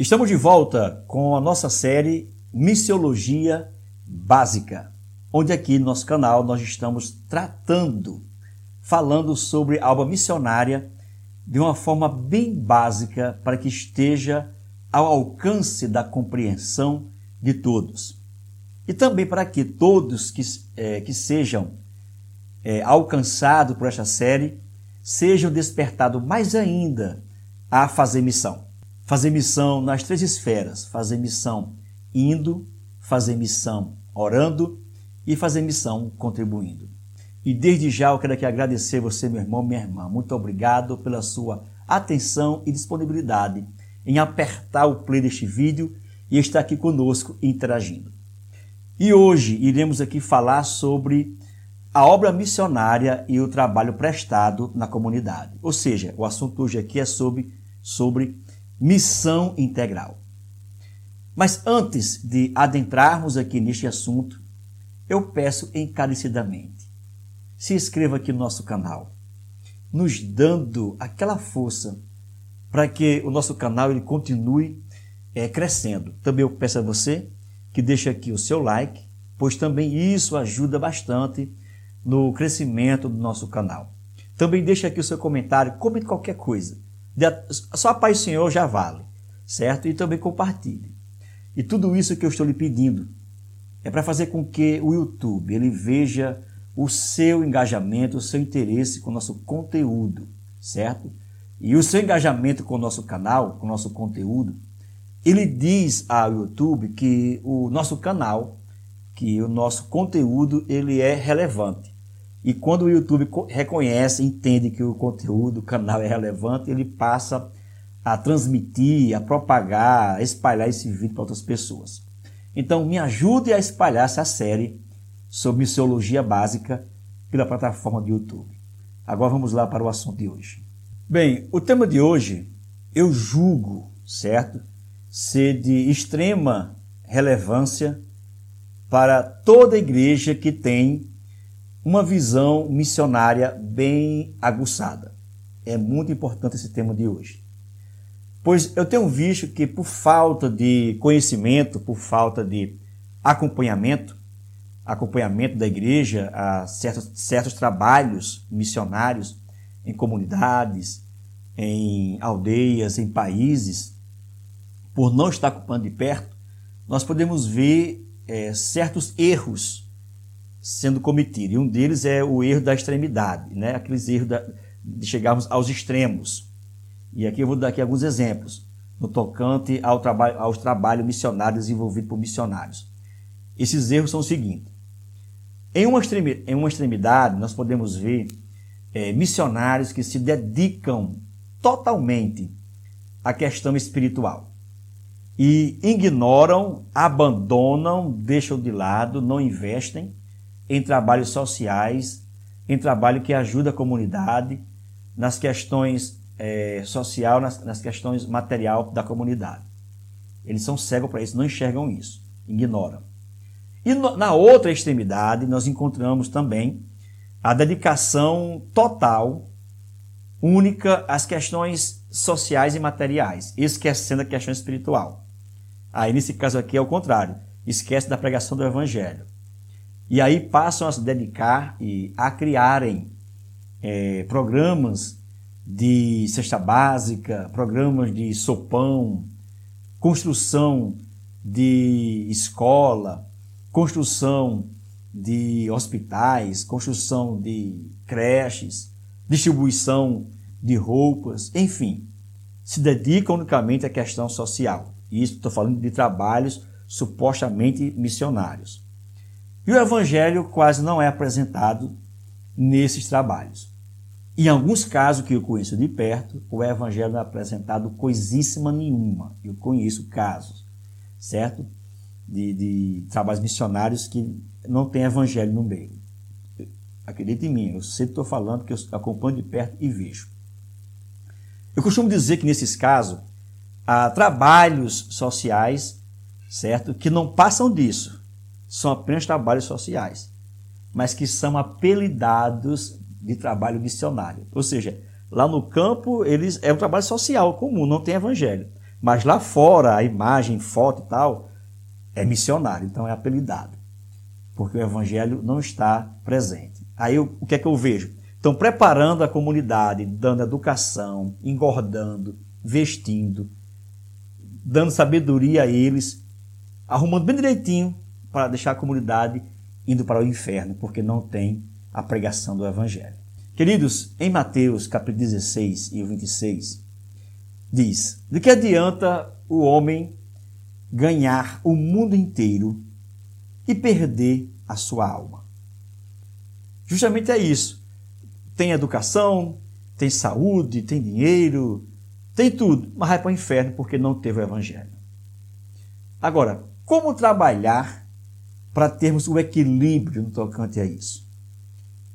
Estamos de volta com a nossa série Missiologia Básica, onde aqui no nosso canal nós estamos falando sobre a obra missionária de uma forma bem básica para que esteja ao alcance da compreensão de todos. E também para que todos que sejam alcançados por esta série sejam despertados mais ainda a fazer missão. Fazer missão nas 3 esferas, fazer missão indo, fazer missão orando e fazer missão contribuindo. E desde já eu quero aqui agradecer você, meu irmão, minha irmã. Muito obrigado pela sua atenção e disponibilidade em apertar o play deste vídeo e estar aqui conosco interagindo. E hoje iremos aqui falar sobre a obra missionária e o trabalho prestado na comunidade. Ou seja, o assunto hoje aqui é sobre missão integral. Mas antes de adentrarmos aqui neste assunto, eu peço encarecidamente, se inscreva aqui no nosso canal, nos dando aquela força para que o nosso canal ele continue crescendo. Também eu peço a você que deixe aqui o seu like, pois também isso ajuda bastante no crescimento do nosso canal. Também deixe aqui o seu comentário, comente qualquer coisa. Só a paz do Senhor já vale, certo? E também compartilhe. E tudo isso que eu estou lhe pedindo é para fazer com que o YouTube ele veja o seu engajamento, o seu interesse com o nosso conteúdo, certo? E o seu engajamento com o nosso canal, com o nosso conteúdo, ele diz ao YouTube que o nosso canal, que o nosso conteúdo, ele é relevante. E quando o YouTube reconhece, entende que o conteúdo, o canal é relevante, ele passa a transmitir, a propagar, a espalhar esse vídeo para outras pessoas. Então, me ajude a espalhar essa série sobre missiologia básica pela plataforma do YouTube. Agora vamos lá para o assunto de hoje. Bem, o tema de hoje eu julgo, certo, ser de extrema relevância para toda igreja que tem uma visão missionária bem aguçada. É muito importante esse tema de hoje. Pois eu tenho visto que por falta de conhecimento, por falta de acompanhamento da igreja a certos trabalhos missionários em comunidades, em aldeias, em países, por não estar acompanhando de perto, nós podemos ver certos erros sendo cometido. E um deles é o erro da extremidade, né? Aqueles erros de chegarmos aos extremos. E aqui eu vou dar aqui alguns exemplos no tocante aos trabalhos missionários desenvolvidos por missionários. Esses erros são os seguintes. Em uma extremidade, nós podemos ver missionários que se dedicam totalmente à questão espiritual e ignoram, abandonam, deixam de lado, não investem em trabalhos sociais, em trabalho que ajuda a comunidade, nas questões sociais, nas questões material da comunidade. Eles são cegos para isso, não enxergam isso, ignoram. E na outra extremidade, nós encontramos também a dedicação total, única às questões sociais e materiais, esquecendo a questão espiritual. Aí, nesse caso aqui, é o contrário, esquece da pregação do Evangelho. E aí passam a se dedicar e a criarem programas de cesta básica, programas de sopão, construção de escola, construção de hospitais, construção de creches, distribuição de roupas, enfim, se dedicam unicamente à questão social. E isso estou falando de trabalhos supostamente missionários. E o Evangelho quase não é apresentado nesses trabalhos. Em alguns casos que eu conheço de perto, o Evangelho não é apresentado coisíssima nenhuma. Eu conheço casos, certo? De trabalhos missionários que não tem Evangelho no meio. Acredite em mim, eu sempre estou falando que eu acompanho de perto e vejo. Eu costumo dizer que nesses casos, há trabalhos sociais, certo? Que não passam disso. São apenas trabalhos sociais, mas que são apelidados de trabalho missionário. Ou seja, lá no campo é um trabalho social comum, não tem evangelho. Mas lá fora, a imagem, foto e tal, é missionário, então é apelidado, porque o evangelho não está presente. Aí o que é que eu vejo? Estão preparando a comunidade, dando educação, engordando, vestindo, dando sabedoria a eles, arrumando bem direitinho para deixar a comunidade indo para o inferno, porque não tem a pregação do evangelho. Queridos, em Mateus capítulo 16 e 26, diz: de que adianta o homem ganhar o mundo inteiro e perder a sua alma? Justamente é isso. Tem educação, tem saúde, tem dinheiro, tem tudo, mas vai para o inferno porque não teve o evangelho. Agora, como trabalhar para termos o equilíbrio no tocante a isso?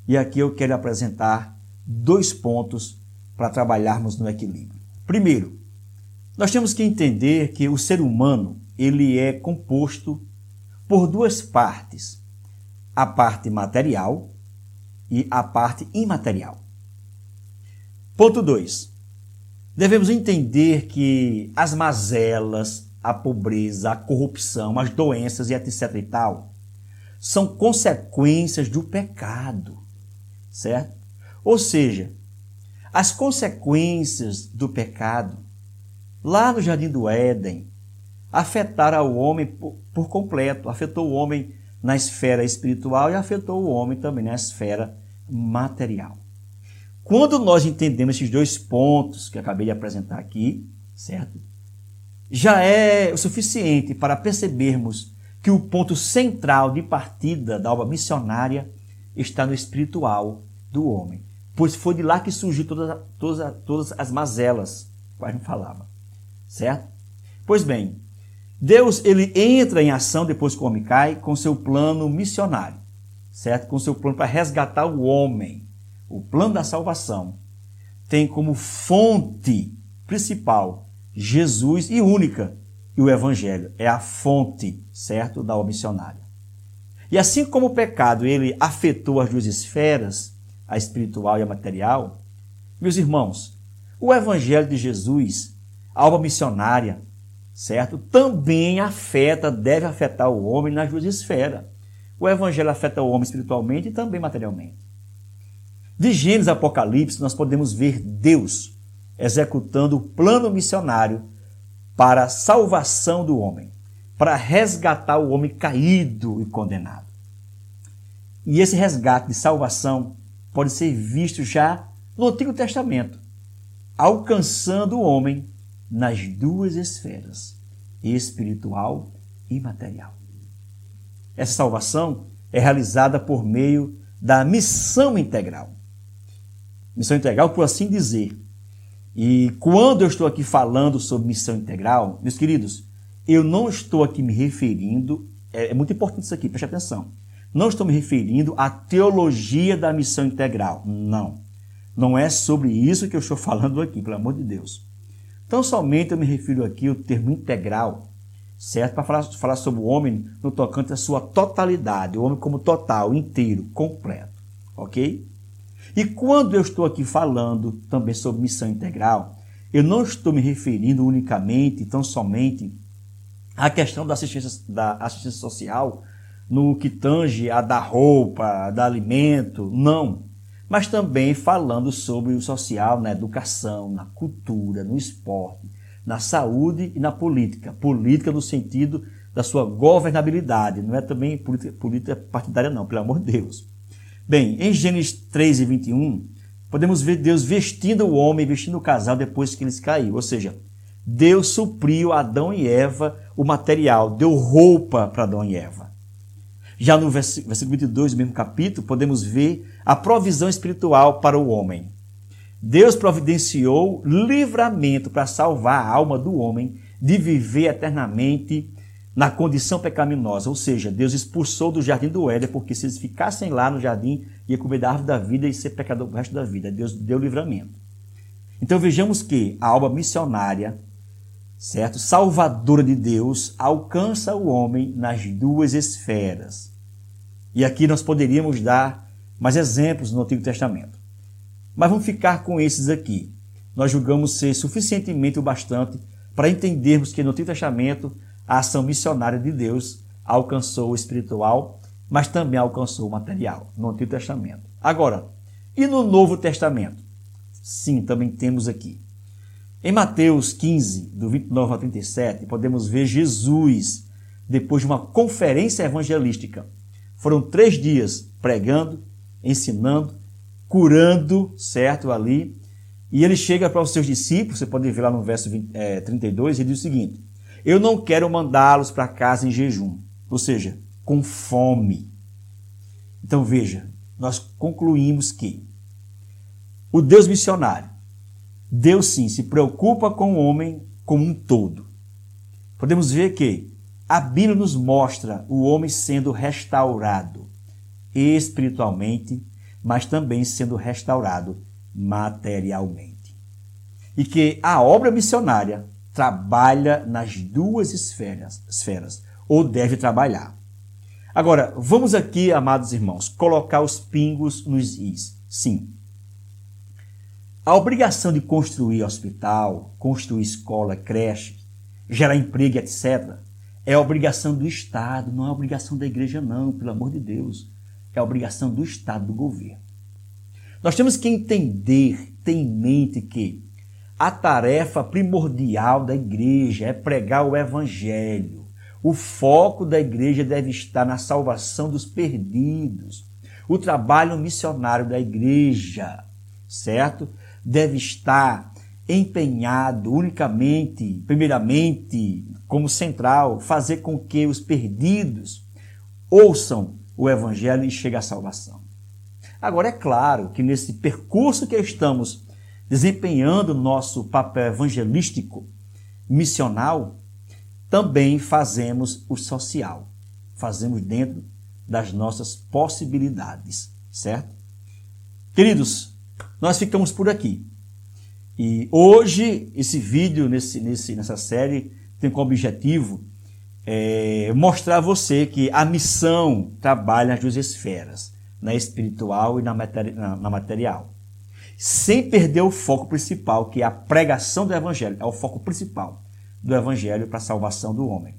E aqui eu quero apresentar 2 pontos para trabalharmos no equilíbrio. Primeiro, nós temos que entender que o ser humano ele é composto por 2 partes, a parte material e a parte imaterial. Ponto 2. Devemos entender que as mazelas, a pobreza, a corrupção, as doenças e etc. e tal, são consequências do pecado, certo? Ou seja, as consequências do pecado, lá no Jardim do Éden, afetaram o homem por completo, afetou o homem na esfera espiritual e afetou o homem também na esfera material. Quando nós entendemos esses 2 pontos que eu acabei de apresentar aqui, certo? Já é o suficiente para percebermos que o ponto central de partida da obra missionária está no espiritual do homem, pois foi de lá que surgiu todas as mazelas, quase não falava, certo? Pois bem, Deus ele entra em ação depois que o homem cai com seu plano missionário, certo? Com seu plano para resgatar o homem. O plano da salvação tem como fonte principal Jesus e única, e o evangelho é a fonte, certo, da obra missionária. E assim como o pecado ele afetou as 2 esferas, a espiritual e a material, meus irmãos, o evangelho de Jesus, a obra missionária, certo, também deve afetar o homem nas 2 esferas. O evangelho afeta o homem espiritualmente e também materialmente. De Gênesis a Apocalipse, nós podemos ver Deus executando o plano missionário para a salvação do homem, para resgatar o homem caído e condenado. E esse resgate de salvação pode ser visto já no Antigo Testamento, alcançando o homem nas 2 esferas, espiritual e material. Essa salvação é realizada por meio da missão integral. Missão integral, por assim dizer. E quando eu estou aqui falando sobre missão integral, meus queridos, eu não estou aqui me referindo, é muito importante isso aqui, preste atenção, não estou me referindo à teologia da missão integral, não. Não é sobre isso que eu estou falando aqui, pelo amor de Deus. Então, somente eu me refiro aqui ao termo integral, certo? Para falar sobre o homem no tocante à sua totalidade, o homem como total, inteiro, completo, ok? E quando eu estou aqui falando também sobre missão integral, eu não estou me referindo unicamente, tão somente, à questão da assistência social, no que tange a dar roupa, a dar alimento, não. Mas também falando sobre o social na educação, na cultura, no esporte, na saúde e na política. Política no sentido da sua governabilidade, não é também política partidária não, pelo amor de Deus. Bem, em Gênesis 3 e 21, podemos ver Deus vestindo o homem, vestindo o casal depois que eles caíram. Ou seja, Deus supriu a Adão e Eva o material, deu roupa para Adão e Eva. Já no versículo 22 do mesmo capítulo, podemos ver a provisão espiritual para o homem. Deus providenciou livramento para salvar a alma do homem de viver eternamente na condição pecaminosa, ou seja, Deus expulsou do jardim do Éden, porque se eles ficassem lá no jardim, ia comer da árvore da vida e ser pecador o resto da vida. Deus deu livramento. Então vejamos que a obra missionária, certo, salvadora de Deus, alcança o homem nas 2 esferas. E aqui nós poderíamos dar mais exemplos no Antigo Testamento. Mas vamos ficar com esses aqui. Nós julgamos ser suficientemente o bastante para entendermos que no Antigo Testamento a ação missionária de Deus alcançou o espiritual, mas também alcançou o material, no Antigo Testamento. Agora, e no Novo Testamento? Sim, também temos aqui. Em Mateus 15, do 29 ao 37, podemos ver Jesus, depois de uma conferência evangelística. Foram 3 dias pregando, ensinando, curando, certo, ali. E ele chega para os seus discípulos, você pode ver lá no verso 32, e diz o seguinte: eu não quero mandá-los para casa em jejum, ou seja, com fome. Então veja, nós concluímos que o Deus missionário, Deus sim se preocupa com o homem como um todo. Podemos ver que a Bíblia nos mostra o homem sendo restaurado espiritualmente, mas também sendo restaurado materialmente. E que a obra missionária trabalha nas 2 esferas, ou deve trabalhar. Agora, vamos aqui, amados irmãos, colocar os pingos nos is. Sim. A obrigação de construir hospital, construir escola, creche, gerar emprego, etc., é a obrigação do Estado, não é a obrigação da igreja, não, pelo amor de Deus. É a obrigação do Estado, do governo. Nós temos que entender, ter em mente que a tarefa primordial da igreja é pregar o Evangelho. O foco da igreja deve estar na salvação dos perdidos. O trabalho missionário da igreja, certo? Deve estar empenhado unicamente, primeiramente, como central, fazer com que os perdidos ouçam o Evangelho e cheguem à salvação. Agora, é claro que nesse percurso que estamos desempenhando nosso papel evangelístico, missional, também fazemos o social. Fazemos dentro das nossas possibilidades, certo? Queridos, nós ficamos por aqui. E hoje, esse vídeo, nessa série, tem como objetivo mostrar a você que a missão trabalha nas 2 esferas, na espiritual e na material. Sem perder o foco principal, que é a pregação do Evangelho, é o foco principal do Evangelho para a salvação do homem.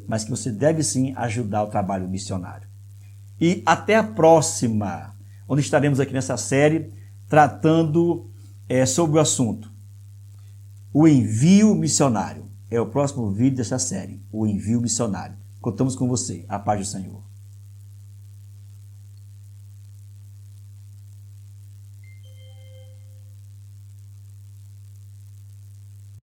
Mas que você deve sim ajudar o trabalho missionário. E até a próxima, onde estaremos aqui nessa série, tratando sobre o assunto. O envio missionário. É o próximo vídeo dessa série, o envio missionário. Contamos com você. A paz do Senhor.